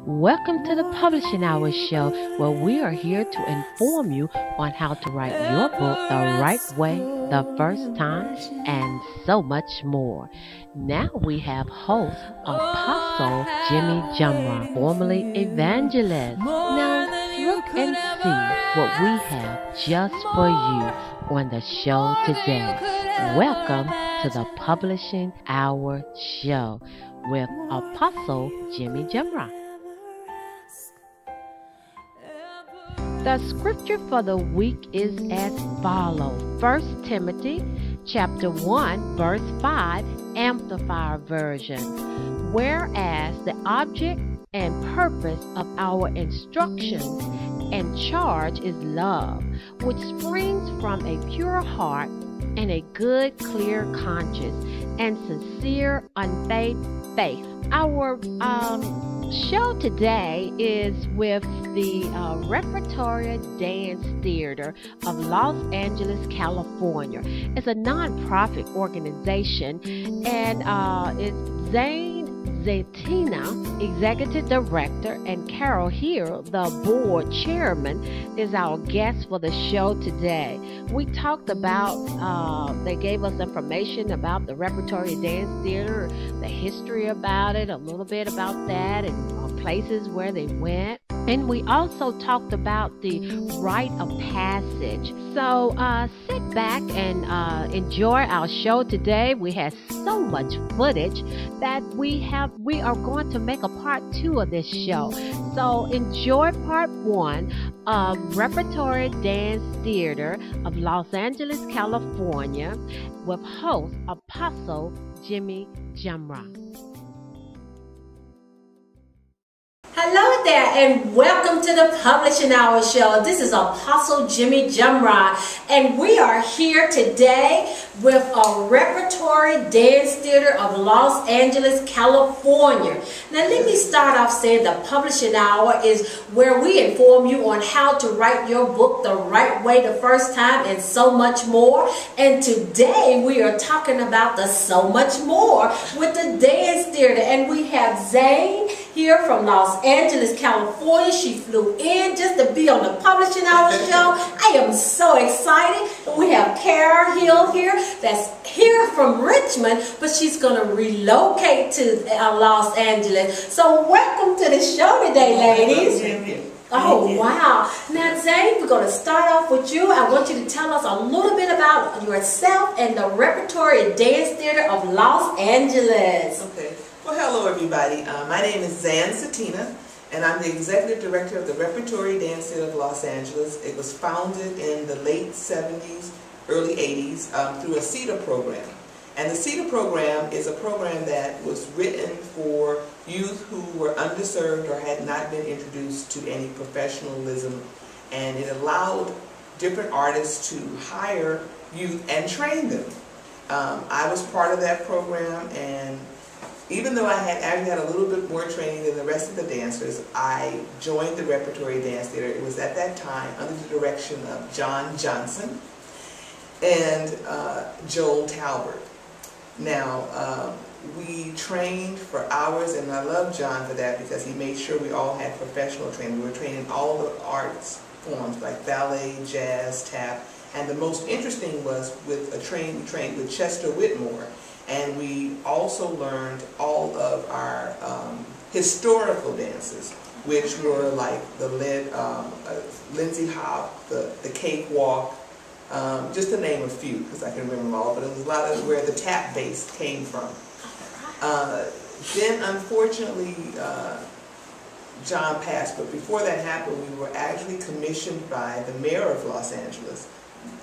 Welcome to the Publishing Hour Show, where we are here to inform you on how to write your book the right way the first time and so much more. Now we have host Apostle Jimmie Jamra, formerly evangelist. Now look and see what we have just for you on the show today. Welcome to the Publishing Hour Show with Apostle Jimmie Jamra. The scripture for the week is as follows. 1 Timothy chapter 1, verse 5, Amplified Version. Whereas the object and purpose of our instructions and charge is love, which springs from a pure heart and a good, clear conscience and sincere, unfeigned faith. Our show today is with the Repertory Dance Theater of Los Angeles, California. It's a non-profit organization, and it's Zetina, Executive Director, and Carol Hill, the Board Chairman, is our guest for the show today. We talked about, they gave us information about the Repertory Dance Theater, the history about it, a little bit about that, and places where they went. And we also talked about the rite of passage. So sit back and enjoy our show today. We had so much footage that we are going to make a part 2 of this show. So enjoy part 1 of Repertory Dance Theater of Los Angeles, California with host Apostle Jimmie Jamra. Hello there and welcome to the Publishing Hour Show. This is Apostle Jimmie Jamra, and we are here today with a Repertory Dance Theater of Los Angeles, California. Now let me start off saying the Publishing Hour is where we inform you on how to write your book the right way the first time and so much more. And today we are talking about the so much more with the dance theater, and we have Zane here from Los Angeles, California. She flew in just to be on the Publishing Hour Show. I am so excited. We have Carol Hill here that's here from Richmond, but she's going to relocate to Los Angeles. So welcome to the show today, ladies. Oh, wow. Now, Zane, we're going to start off with you. I want you to tell us a little bit about yourself and the Repertory Dance Theater of Los Angeles. Okay. Well, hello, everybody. My name is Zetina, and I'm the Executive Director of the Repertory Dance Theater of Los Angeles. It was founded in the late 70s, early 80s through a CETA program. And the CETA program is a program that was written for youth who were underserved or had not been introduced to any professionalism. And it allowed different artists to hire youth and train them. I was part of that program, and even though I had actually had a little bit more training than the rest of the dancers, I joined the Repertory Dance Theater. It was at that time under the direction of John Johnson and Joel Talbert. Now, we trained for hours, and I love John for that because he made sure we all had professional training. We were training all the arts forms like ballet, jazz, tap, and the most interesting was with we trained with Chester Whitmore. And we also learned all of our historical dances, which were like the Lindsay Hop, the cakewalk, just to name a few, because I can remember them all, but it was a lot of where the tap bass came from. Then, unfortunately, John passed, but before that happened, we were actually commissioned by the mayor of Los Angeles,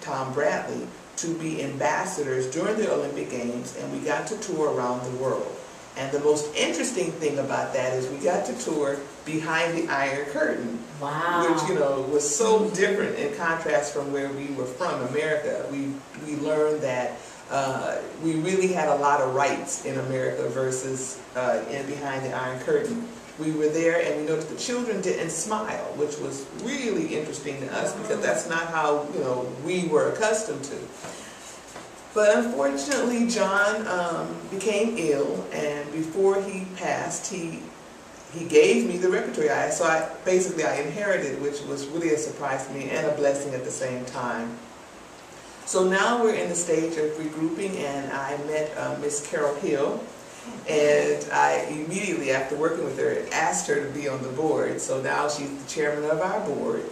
Tom Bradley, to be ambassadors during the Olympic Games, and we got to tour around the world. And the most interesting thing about that is we got to tour behind the Iron Curtain. Wow. Which, you know, was so different in contrast from where we were from, America. We learned that we really had a lot of rights in America versus in behind the Iron Curtain. We were there and we noticed the children didn't smile, which was really interesting to us because that's not how, you know, we were accustomed to. But unfortunately, John became ill, and before he passed, he he gave me the repertory. So basically I inherited, which was really a surprise to me and a blessing at the same time. So now we're in the stage of regrouping, and I met Miss Carol Hill, and I immediately, after working with her, asked her to be on the board. So now she's the chairman of our board.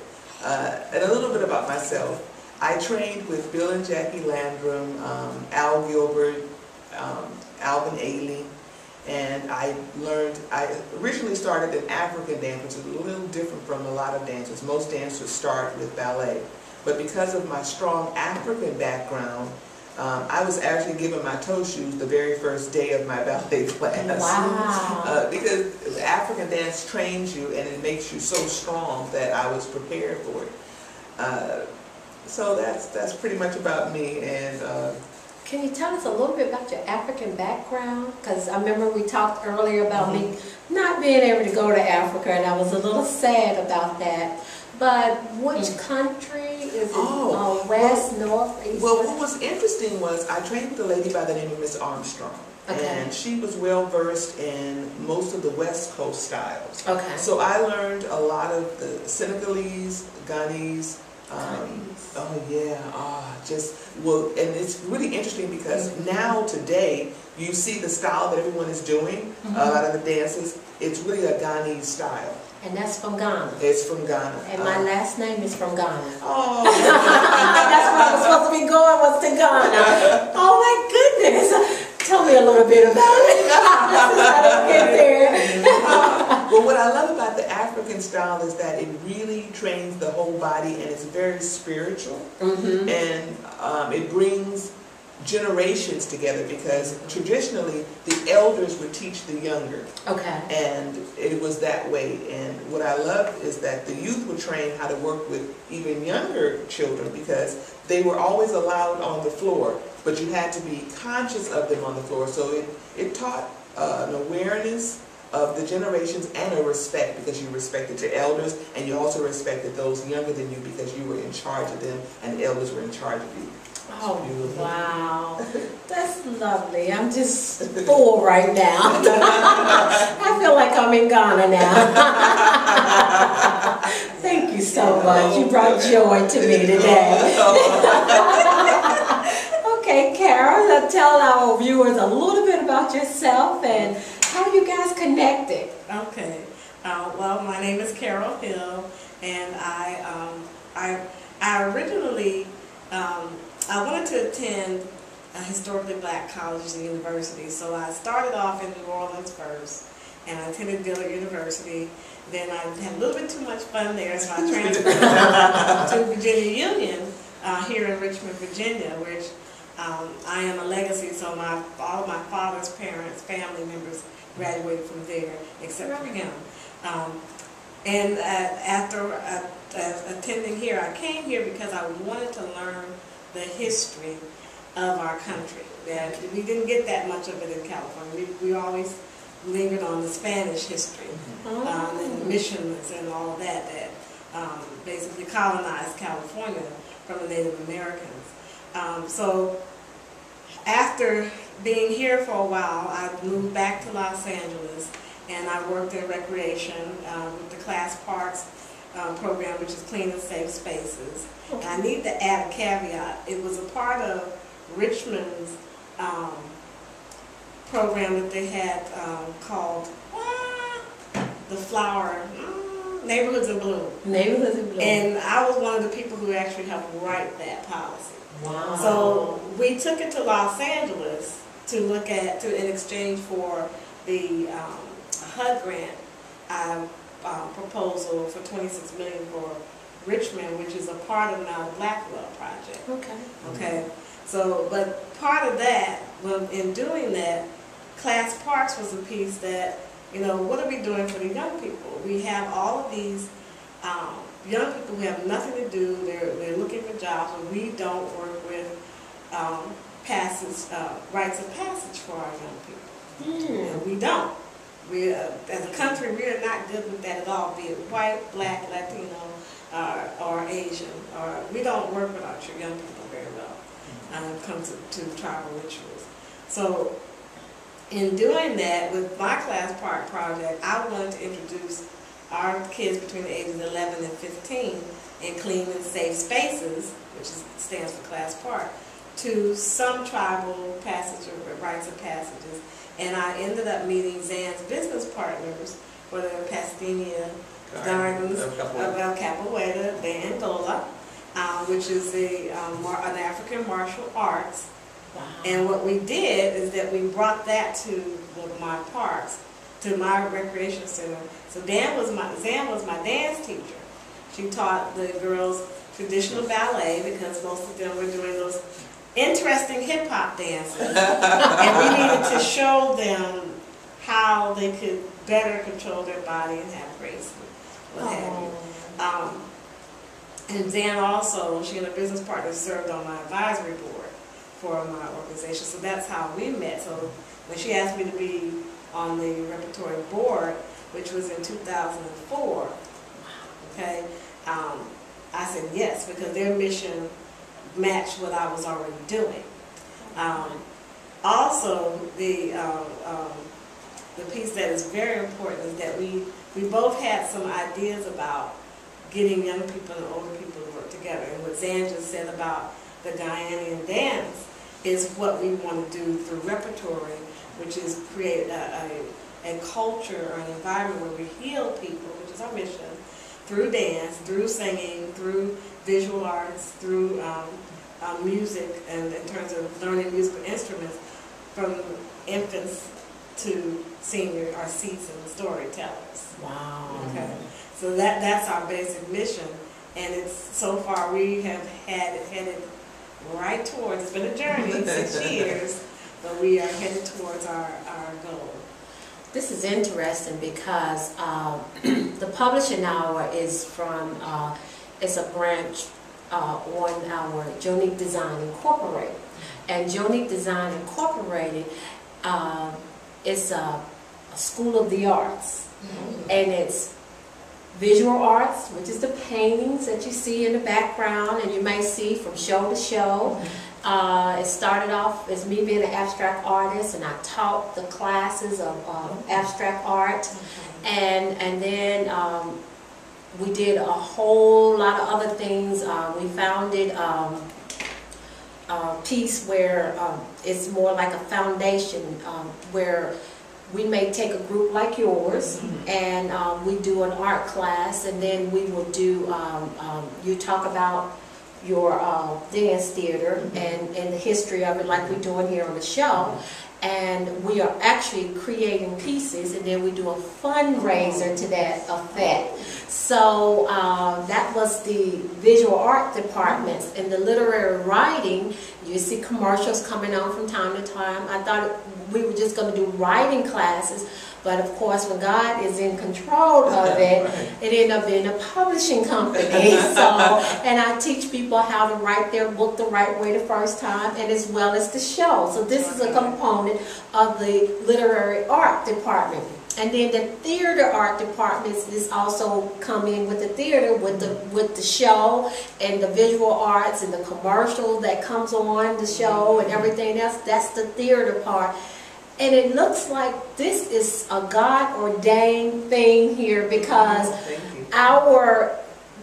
And a little bit about myself. I trained with Bill and Jackie Landrum, Al Gilbert, Alvin Ailey, and I originally started in African dance, which is a little different from a lot of dancers. Most dancers start with ballet. But because of my strong African background, I was actually given my toe shoes the very first day of my ballet class. Wow. Because African dance trains you and it makes you so strong that I was prepared for it. So that's pretty much about me. And can you tell us a little bit about your African background? Because I remember we talked earlier about me not being able to go to Africa, and I was a little sad about that. But which country? Is it west, north, east? Well, what was interesting was I trained with a lady by the name of Miss Armstrong. Okay. And she was well versed in most of the West Coast styles. Okay. So I learned a lot of the Senegalese, Ghanese. And it's really interesting because now today you see the style that everyone is doing. A lot of the dances, it's really a Ghanese style. And that's from Ghana. It's from Ghana. And my last name is from Ghana. Oh. That's where I was supposed to be going, was to Ghana. Oh my goodness. Tell me a little bit about it. How to get there. Well, what I love about the African style is that it really trains the whole body, and it's very spiritual. And it brings generations together, because traditionally the elders would teach the younger. Okay. And it was that way. And what I love is that the youth would train how to work with even younger children, because they were always allowed on the floor, but you had to be conscious of them on the floor. So it taught an awareness of the generations and a respect, because you respected your elders and you also respected those younger than you because you were in charge of them and the elders were in charge of you. Oh, wow. That's lovely. I'm just full right now. I feel like I'm in Ghana now. Thank you so much. You brought joy to me today. Okay, Carol, tell our viewers a little bit about yourself and how you guys connected. Okay. Well, my name is Carol Hill, and I originally I wanted to attend historically black colleges and universities, so I started off in New Orleans first, and I attended Dillard University. Then I had a little bit too much fun there, so I transferred to Virginia Union here in Richmond, Virginia, which I am a legacy, so all of my father's parents, family members graduated from there, except for him. And after attending here, I came here because I wanted to learn the history of our country. That we didn't get that much of it in California. We always lingered on the Spanish history and the missions and all of that basically colonized California from the Native Americans. So after being here for a while, I moved back to Los Angeles, and I worked in recreation with the Class Parks program, which is clean and safe spaces. And I need to add a caveat. It was a part of Richmond's program that they had called the Flower Neighborhoods in Bloom. Neighborhoods in Bloom. And I was one of the people who actually helped write that policy. Wow. So we took it to Los Angeles to look at, in exchange for the HUD grant proposal for $26 million for Richmond, which is a part of now the Blackwell project. Okay. Okay. So, but part of that, in doing that, Class Parks was a piece that, what are we doing for the young people? We have all of these young people who have nothing to do. They're looking for jobs, but we don't work with rites of passage for our young people. And we don't. We, as a country, we are not good with that at all, be it white, black, Latino, or Asian. Or we don't work with our young people very well when it comes to tribal rituals. So in doing that, with my class part project, I wanted to introduce our kids between the ages of 11 and 15 in clean and safe spaces, which stands for class part, to some tribal passage or rites of passages. And I ended up meeting Zan's business partners for the Pasadena Gardens of Capoeira de Angola, which is an African martial arts. Wow. And what we did is that we brought that to my parks, to my recreation center. So Zan was my dance teacher. She taught the girls traditional ballet because most of them were doing those interesting hip-hop dances. And we needed to show them how they could better control their body and have grace and what have you. And Zan also, she and her business partner served on my advisory board for my organization. So that's how we met. So when she asked me to be on the Repertory board, which was in 2004, okay, I said yes, because their mission matched what I was already doing. Also, the piece that is very important is that we both had some ideas about getting young people and older people to work together. And what Zan just said about the Guyanian dance is what we want to do through Repertory, which is create a culture or an environment where we heal people, which is our mission, through dance, through singing, through visual arts, through music, and in terms of learning musical instruments, from infants to senior or seasoned storytellers. Wow. Okay. So that's our basic mission, and it's so far we have had it headed right towards, it's been a journey, 6 years, but we are headed towards our goal. This is interesting because the Publishing Hour is from, it's a branch on our Jonique Design Incorporated. And Jonique Design Incorporated is a school of the arts. And it's visual arts, which is the paintings that you see in the background and you may see from show to show. It started off as me being an abstract artist, and I taught the classes of abstract art, and then we did a whole lot of other things. We founded a piece where it's more like a foundation where we may take a group like yours, and we do an art class, and then we will do, you talk about your dance theater and the history of it, like we're doing here on the show. And we are actually creating pieces, and then we do a fundraiser to that effect. So that was the visual art departments. In the literary writing, you see commercials coming on from time to time. I thought we were just going to do writing classes, but of course when God is in control of it, it ended up being a publishing company. And I teach people how to write their book the right way the first time, and as well as the show. So this is a component of the literary art department. And then the theater art department is also come in with the theater, with the show and the visual arts and the commercial that comes on the show and everything else. That's the theater part. And it looks like this is a God-ordained thing here, because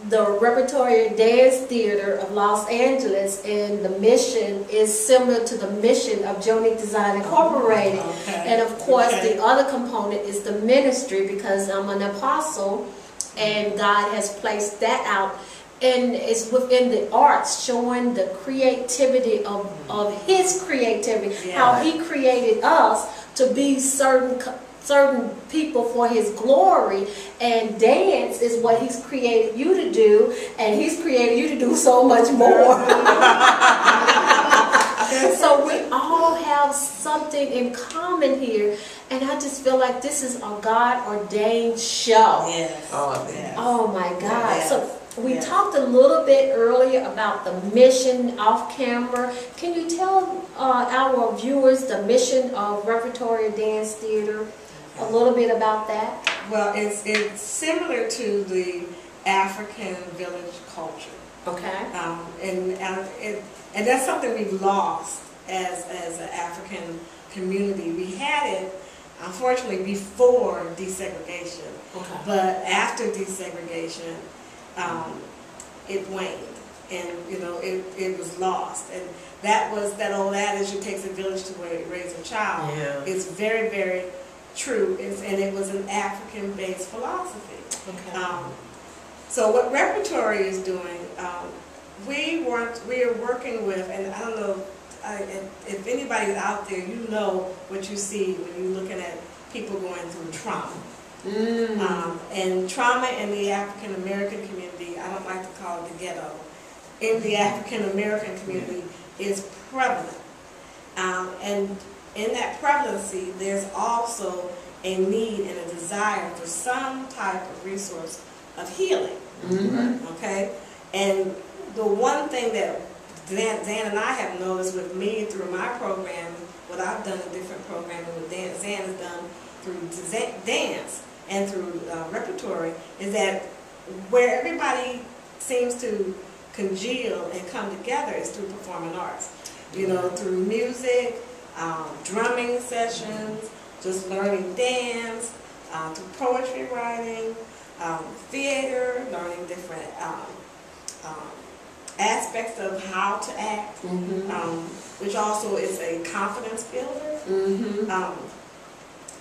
the Repertory Dance Theater of Los Angeles, and the mission is similar to the mission of Jonique Design Incorporated. And of course the other component is the ministry, because I'm an apostle and God has placed that out. And it's within the arts, showing the creativity of His creativity, how He created us to be certain people for His glory, and dance is what He's created you to do, and He's created you to do so much more. So we all have something in common here, and I just feel like this is a God-ordained show. Yes. Oh my God. Yes. So we talked a little bit earlier about the mission off camera. Can you tell our viewers the mission of Repertory Dance Theater, a little bit about that? Well, it's similar to the African village culture. Okay. And that's something we've lost as an African community. We had it, unfortunately, before desegregation. Okay. But after desegregation, it waned, and it was lost. And that was that old adage, it takes a village to raise a child. Yeah. It's very, very true, and it was an African-based philosophy. Okay. So what Repertory is doing, we are working with, and I don't know if anybody's out there, you know what you see when you're looking at people going through trauma. And trauma in the African American community, I don't like to call it the ghetto, in the African American community is prevalent. And in that prevalency, there's also a need and a desire for some type of resource of healing. Okay? And the one thing that Zan and I have noticed with me through my program, what I've done in different programming, what Zan has done through dance and through Repertory, is that where everybody seems to congeal and come together is through performing arts. Through music, drumming sessions, just learning dance, through poetry writing, theater, learning different aspects of how to act, which also is a confidence builder.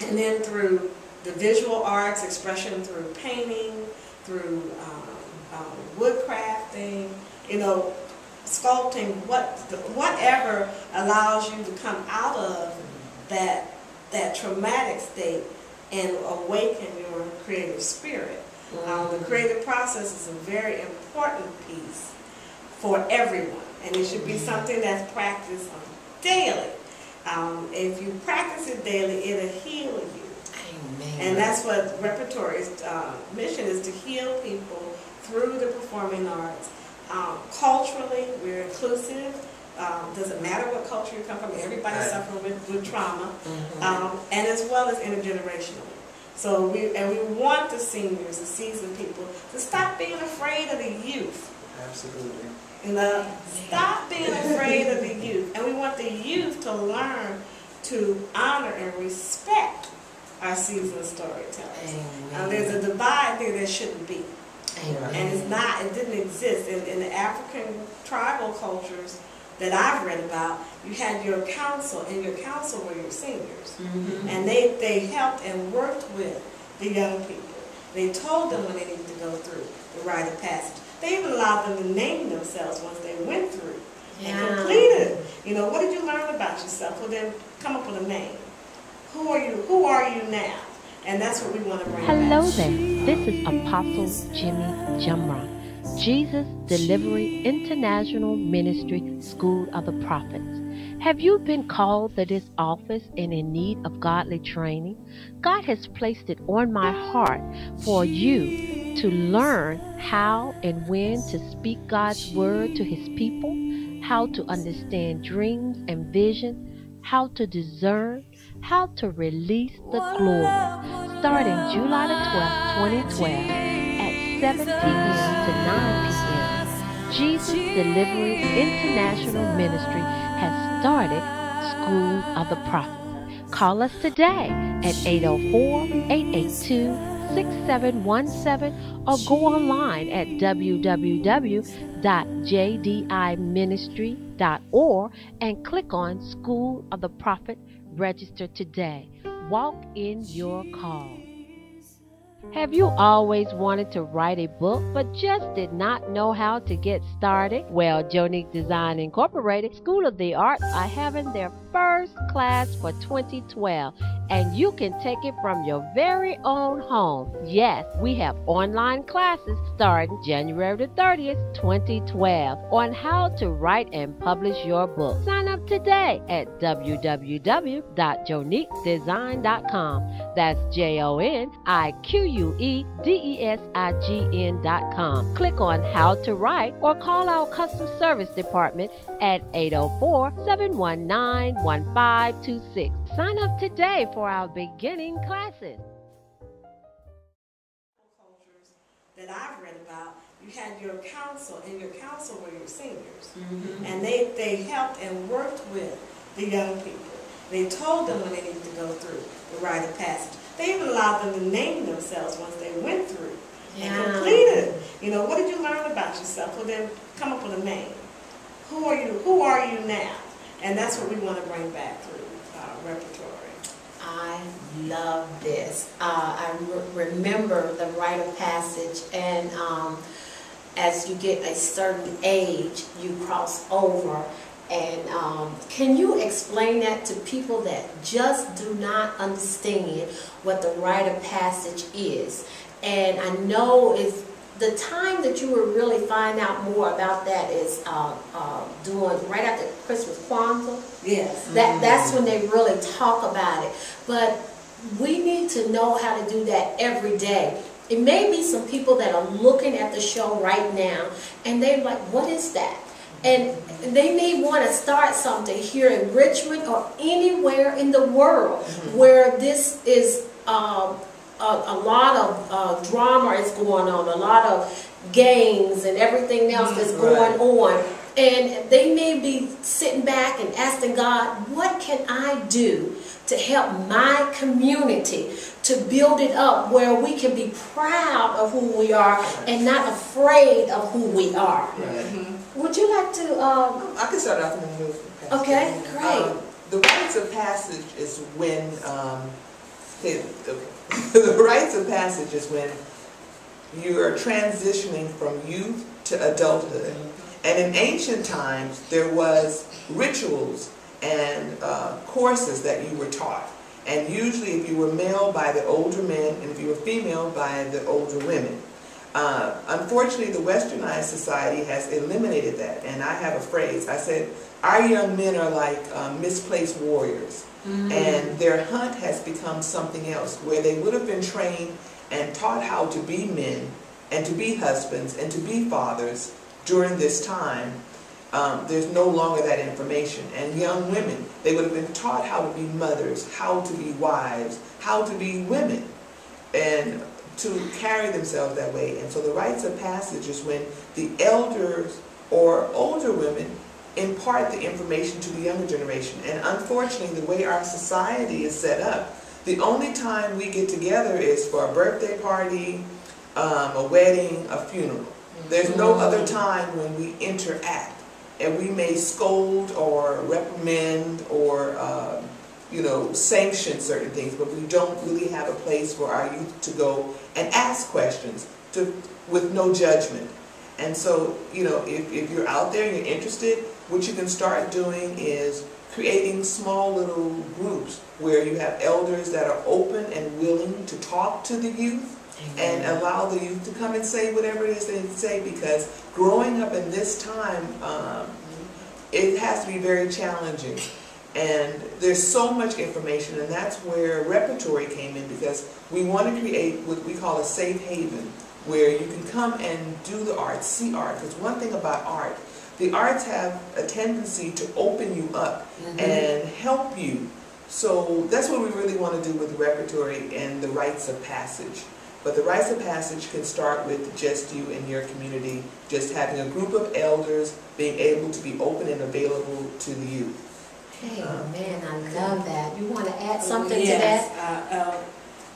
And then through the visual arts, expression through painting, through wood crafting, sculpting, whatever allows you to come out of that traumatic state and awaken your creative spirit. The creative process is a very important piece for everyone, and it should be something that's practiced daily. If you practice it daily, it'll heal you. Amen. And that's what Repertory's mission is, to heal people through the performing arts. Culturally, we're inclusive. Doesn't matter what culture you come from. Everybody's suffering with trauma, and as well as intergenerationally. So we want the seniors, the seasoned people, to stop being afraid of the youth. Absolutely. Stop being afraid of the youth. And we want the youth to learn to honor and respect our seasoned storytellers. There's a divide there that shouldn't be. And it didn't exist. In the African tribal cultures that I've read about, you had your council, and your council were your seniors. And they helped and worked with the young people. They told them when they needed to go through the rite of passage. They even allowed them to name themselves once they went through and completed. What did you learn about yourself? Well, then come up with a name. Who are you? Who are you now? And that's what we want to bring back. Hello there. This is Apostle Jimmie Jamra, Jesus Delivery International Ministry School of the Prophets. Have you been called to this office and in need of godly training? God has placed it on my heart for you to learn how and when to speak God's word to his people, how to understand dreams and vision, how to discern, how to release the glory. Starting July the 12th, 2012 at 7 p.m. to 9 p.m. Jesus Delivery International Ministry has started School of the Prophets. Call us today at 804-882-6717 or go online at www.jdiministry.org and click on School of the Prophet. Register today. Walk in your call. Have you always wanted to write a book but just did not know how to get started? Well, Jonique Design Incorporated School of the Arts are having their first class for 2012, and you can take it from your very own home. Yes, we have online classes starting January the 30th, 2012 on how to write and publish your book. Sign up today at www.joniquedesign.com. That's JONIQUEDESIGN.com. Click on How to Write or call our customer service department at 804-719-1526. Sign up today for our beginning classes. Cultures that I've read about, you had your council, and your council were your seniors. And they helped and worked with the young people. They told them when they needed to go through the rite of passage. They even allowed them to name themselves once they went through and completed. You know, what did you learn about yourself? Well, then come up with a name. Who are you? Who are you now? And that's what we want to bring back through Repertory. I love this. I remember the rite of passage, and as you get a certain age, you cross over. And can you explain that to people that just do not understand what the rite of passage is? And I know it's the time that you will really find out more about that is doing right after Christmas, Kwanzaa. Yes. That's when they really talk about it. But we need to know how to do that every day. It may be some people that are looking at the show right now, and they're like, what is that? And they may want to start something here in Richmond or anywhere in the world where this is a lot of drama is going on, a lot of gangs and everything else that's going on. And they may be sitting back and asking God, what can I do to help my community to build it up where we can be proud of who we are and not afraid of who we are? Would you like to... I can start off in the move. Okay, great. The rites of passage is when... the rites of passage is when you are transitioning from youth to adulthood. And in ancient times, there was rituals and courses that you were taught. And usually if you were male, by the older men, and if you were female, by the older women. Unfortunately, the westernized society has eliminated that. And I have a phrase. I said, our young men are like misplaced warriors. And their hunt has become something else, where they would have been trained and taught how to be men and to be husbands and to be fathers during this time. There's no longer that information. And young women, they would have been taught how to be mothers, how to be wives, how to be women, and to carry themselves that way. And so the rites of passage is when the elders or older women impart the information to the younger generation. And unfortunately, the way our society is set up, the only time we get together is for a birthday party, a wedding, a funeral. There's no other time when we interact. And we may scold or reprimand or sanction certain things, but we don't really have a place for our youth to go and ask questions with no judgment. And so, if you're out there and you're interested, what you can start doing is creating small little groups where you have elders that are open and willing to talk to the youth and allow the youth to come and say whatever it is they say, because growing up in this time, it has to be very challenging. And there's so much information, and that's where Repertory came in, because we want to create what we call a safe haven, where you can come and do the art, see art. Because one thing about art, the arts have a tendency to open you up and help you. So that's what we really want to do with Repertory and the rites of passage. But the rites of passage can start with just you and your community, just having a group of elders being able to be open and available to the youth. Hey, man, I love that. You want to add something to yes, that?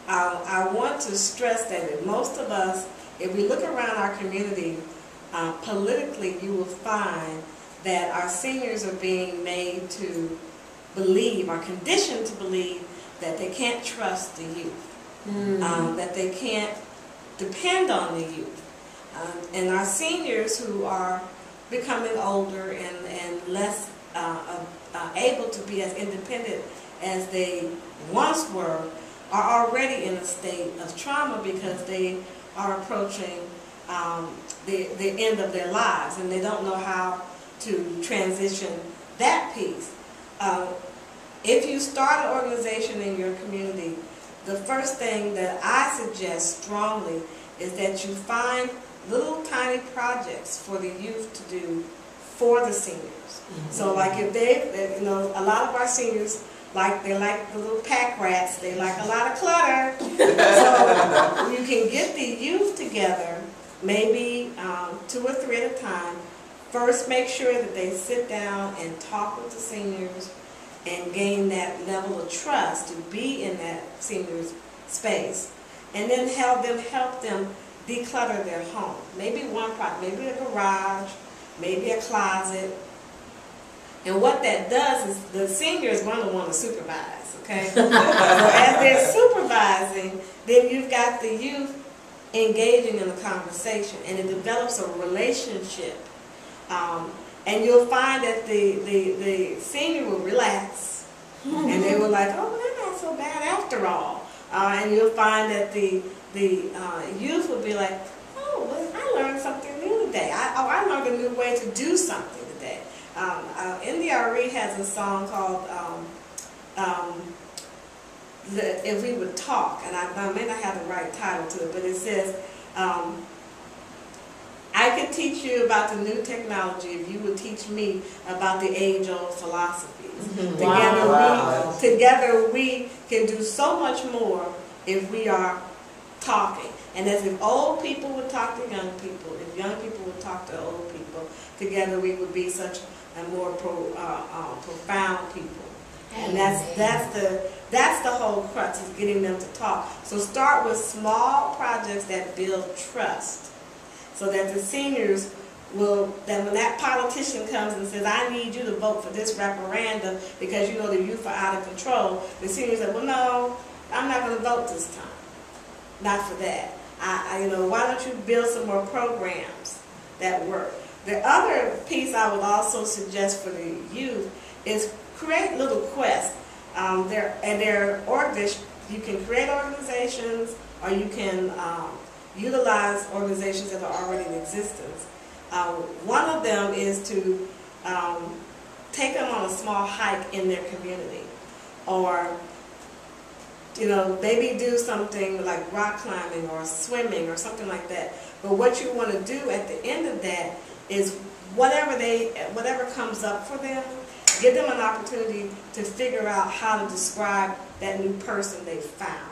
I want to stress that most of us, if we look around our community, politically, you will find that our seniors are being made to believe, are conditioned to believe, that they can't trust the youth. That they can't depend on the youth. And our seniors, who are becoming older and less able to be as independent as they once were, are already in a state of trauma because they are approaching the end of their lives, and they don't know how to transition that piece. If you start an organization in your community, the first thing that I suggest strongly is that you find little tiny projects for the youth to do for the seniors. So like if they, a lot of our seniors, they like the little pack rats, they like a lot of clutter. So you can get the youth together, maybe 2 or 3 at a time. First, make sure that they sit down and talk with the seniors and gain that level of trust to be in that senior's space, and then help them declutter their home. Maybe one project, maybe a garage, maybe a closet. And what that does is the senior is going to want to supervise, okay? So as they're supervising, then you've got the youth engaging in a conversation, and it develops a relationship. And you'll find that the senior will relax, and they were like, oh, they're not so bad after all. And you'll find that the youth will be like, oh, well, I learned something new today. I learned a new way to do something today. NDRE has a song called If We Would Talk, and I may not have the right title to it, but it says, I could teach you about the new technology if you would teach me about the age-old philosophies. Wow. Together we can do so much more if we are talking. And as if old people would talk to young people, if young people would talk to old people, together we would be such a more profound people. And that's the whole crux, is getting them to talk. So start with small projects that build trust, so that the seniors will, that when that politician comes and says, I need you to vote for this referendum because you know the youth are out of control, the seniors say, well, no, I'm not going to vote this time. Not for that. You know, why don't you build some more programs that work? The other piece I would also suggest for the youth is create little quests. You can create organizations, or you can utilize organizations that are already in existence. One of them is to take them on a small hike in their community, or maybe do something like rock climbing or swimming or something like that. But what you want to do at the end of that is whatever comes up for them, give them an opportunity to figure out how to describe that new person they found,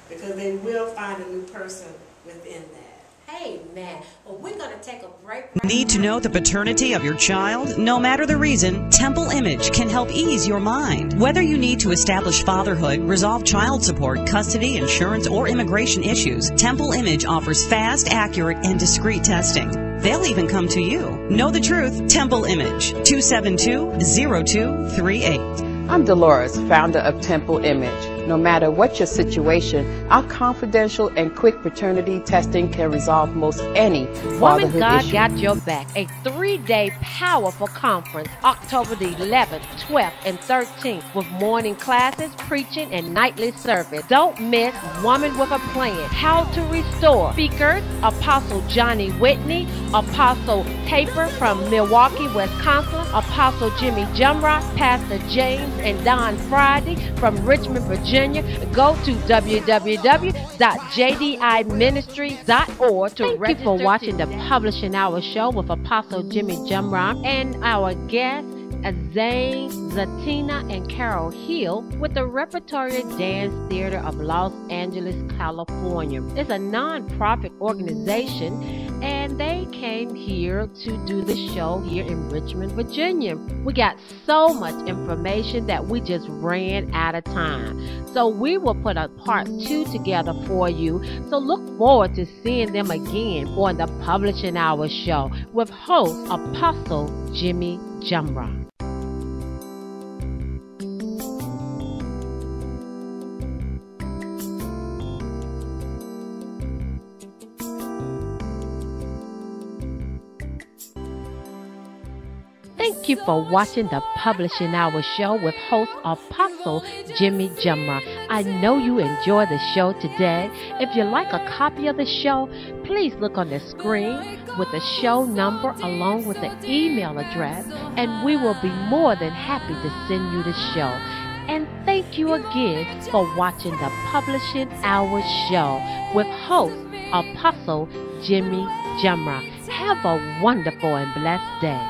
because they will find a new person within that. Amen. Well, we're going to take a break. Need to know the paternity of your child? No matter the reason, Temple Image can help ease your mind. Whether you need to establish fatherhood, resolve child support, custody, insurance, or immigration issues, Temple Image offers fast, accurate, and discreet testing. They'll even come to you. Know the truth? Temple Image, 272-0238. I'm Dolores, founder of Temple Image. No matter what your situation, our confidential and quick paternity testing can resolve most any Woman fatherhood God issue. Got Your Back, a 3-day powerful conference, October the 11th, 12th, and 13th, with morning classes, preaching, and nightly service. Don't miss Woman with a Plan, How to Restore. Speakers, Apostle Johnny Whitney, Apostle Taper from Milwaukee, Wisconsin, Apostle Jimmie Jumrock, Pastor James and Don Friday from Richmond, Virginia. Go to www.jdiministries.org to register. Thank you for watching the Publishing Hour show with Apostle Jimmie Jumrock and our guests, Zetina and Carol Hill, with the Repertory Dance Theater of Los Angeles, California. It's a non-profit organization, and they came here to do the show here in Richmond, Virginia. We got so much information that we just ran out of time. So we will put a part 2 together for you. So look forward to seeing them again on the Publishing Hour show with host Apostle Jimmie Jumrock. Thank you for watching the Publishing Hour show with host Apostle Jimmie Jumrock. I know you enjoyed the show today. If you'd like a copy of the show, please look on the screen with the show number along with the email address, and we will be more than happy to send you the show. And thank you again for watching the Publishing Hour show with host Apostle Jimmie Jumrock. Have a wonderful and blessed day.